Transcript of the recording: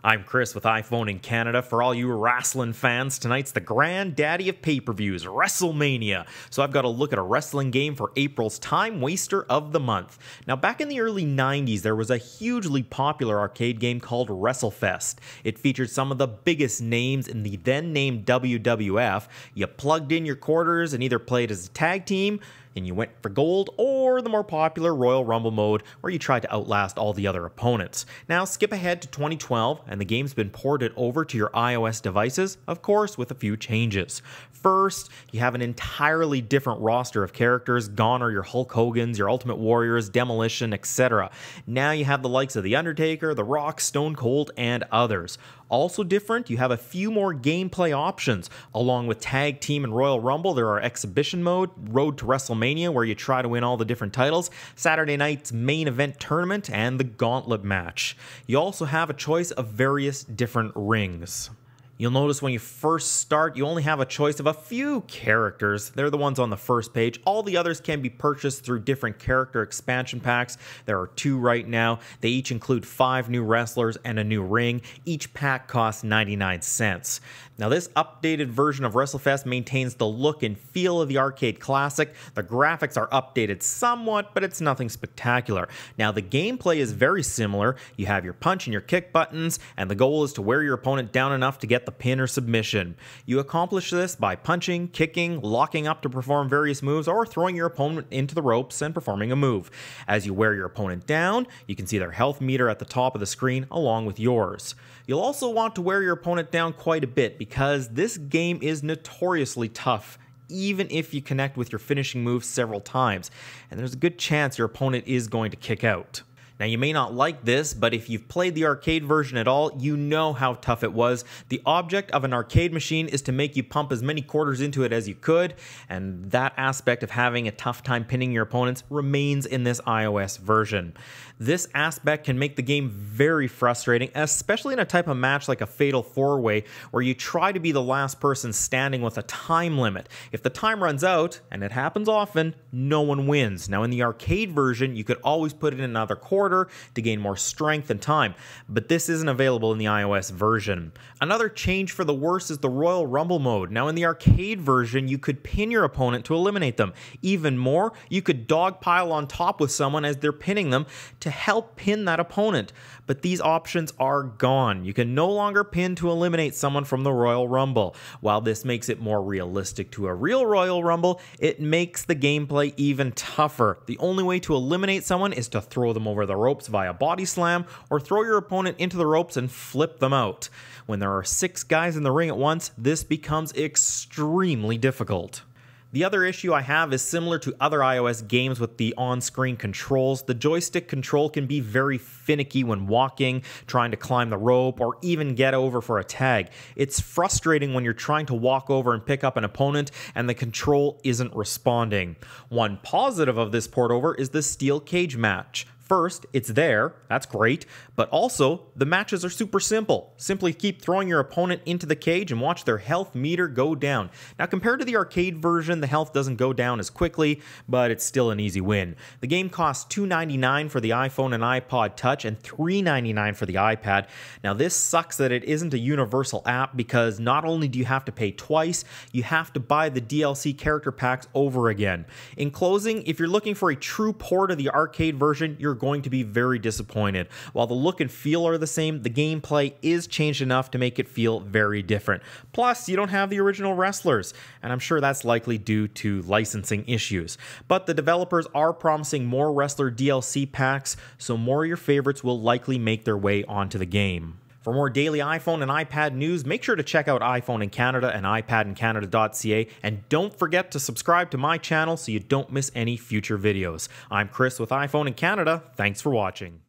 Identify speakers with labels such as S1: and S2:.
S1: I'm Chris with iPhone in Canada. For all you wrestling fans, tonight's the granddaddy of pay-per-views, WrestleMania. So I've got to look at a wrestling game for April's time waster of the month. Now, back in the early 90s, there was a hugely popular arcade game called WrestleFest. It featured some of the biggest names in the then-named WWF. You plugged in your quarters and either played as a tag team, and you went for gold, or the more popular Royal Rumble mode where you tried to outlast all the other opponents. Now skip ahead to 2012 and the game's been ported over to your iOS devices, of course with a few changes. First, you have an entirely different roster of characters. Gone are your Hulk Hogan's, your Ultimate Warriors, Demolition, etc. Now you have the likes of The Undertaker, The Rock, Stone Cold, and others. Also different, you have a few more gameplay options. Along with Tag Team and Royal Rumble, there are Exhibition Mode, Road to WrestleMania, where you try to win all the different titles, Saturday night's Main Event Tournament, and the Gauntlet Match. You also have a choice of various different rings. You'll notice when you first start, you only have a choice of a few characters. They're the ones on the first page. All the others can be purchased through different character expansion packs. There are 2 right now. They each include 5 new wrestlers and a new ring. Each pack costs 99 cents. Now, this updated version of WrestleFest maintains the look and feel of the arcade classic. The graphics are updated somewhat, but it's nothing spectacular. Now, the gameplay is very similar. You have your punch and your kick buttons, and the goal is to wear your opponent down enough to get the pin or submission. You accomplish this by punching, kicking, locking up to perform various moves, or throwing your opponent into the ropes and performing a move. As you wear your opponent down, you can see their health meter at the top of the screen along with yours. You'll also want to wear your opponent down quite a bit because this game is notoriously tough, even if you connect with your finishing moves several times, and there's a good chance your opponent is going to kick out. Now, you may not like this, but if you've played the arcade version at all, you know how tough it was. The object of an arcade machine is to make you pump as many quarters into it as you could, and that aspect of having a tough time pinning your opponents remains in this iOS version. This aspect can make the game very frustrating, especially in a type of match like a Fatal 4-Way, where you try to be the last person standing with a time limit. If the time runs out, and it happens often, no one wins. Now, in the arcade version, you could always put in another quarter to gain more strength and time, but this isn't available in the iOS version. Another change for the worse is the Royal Rumble mode. Now, in the arcade version, you could pin your opponent to eliminate them. Even more, you could dogpile on top with someone as they're pinning them to help pin that opponent, but these options are gone. You can no longer pin to eliminate someone from the Royal Rumble. While this makes it more realistic to a real Royal Rumble, it makes the gameplay even tougher. The only way to eliminate someone is to throw them over the ropes via body slam, or throw your opponent into the ropes and flip them out. When there are 6 guys in the ring at once, this becomes extremely difficult. The other issue I have is similar to other iOS games with the on-screen controls. The joystick control can be very finicky when walking, trying to climb the rope, or even get over for a tag. It's frustrating when you're trying to walk over and pick up an opponent and the control isn't responding. One positive of this port over is the steel cage match. First, it's there, that's great, but also the matches are super simple. Simply keep throwing your opponent into the cage and watch their health meter go down. Now, compared to the arcade version, the health doesn't go down as quickly, but it's still an easy win. The game costs $2.99 for the iPhone and iPod Touch and $3.99 for the iPad. Now, this sucks that it isn't a universal app because not only do you have to pay twice, you have to buy the DLC character packs over again. In closing, if you're looking for a true port of the arcade version, you're going to be very disappointed. While the look and feel are the same, the gameplay is changed enough to make it feel very different. Plus, you don't have the original wrestlers, and I'm sure that's likely due to licensing issues. But the developers are promising more wrestler DLC packs, so more of your favorites will likely make their way onto the game. For more daily iPhone and iPad news, make sure to check out iPhone in Canada and iPadinCanada.ca, and don't forget to subscribe to my channel so you don't miss any future videos. I'm Chris with iPhone in Canada. Thanks for watching.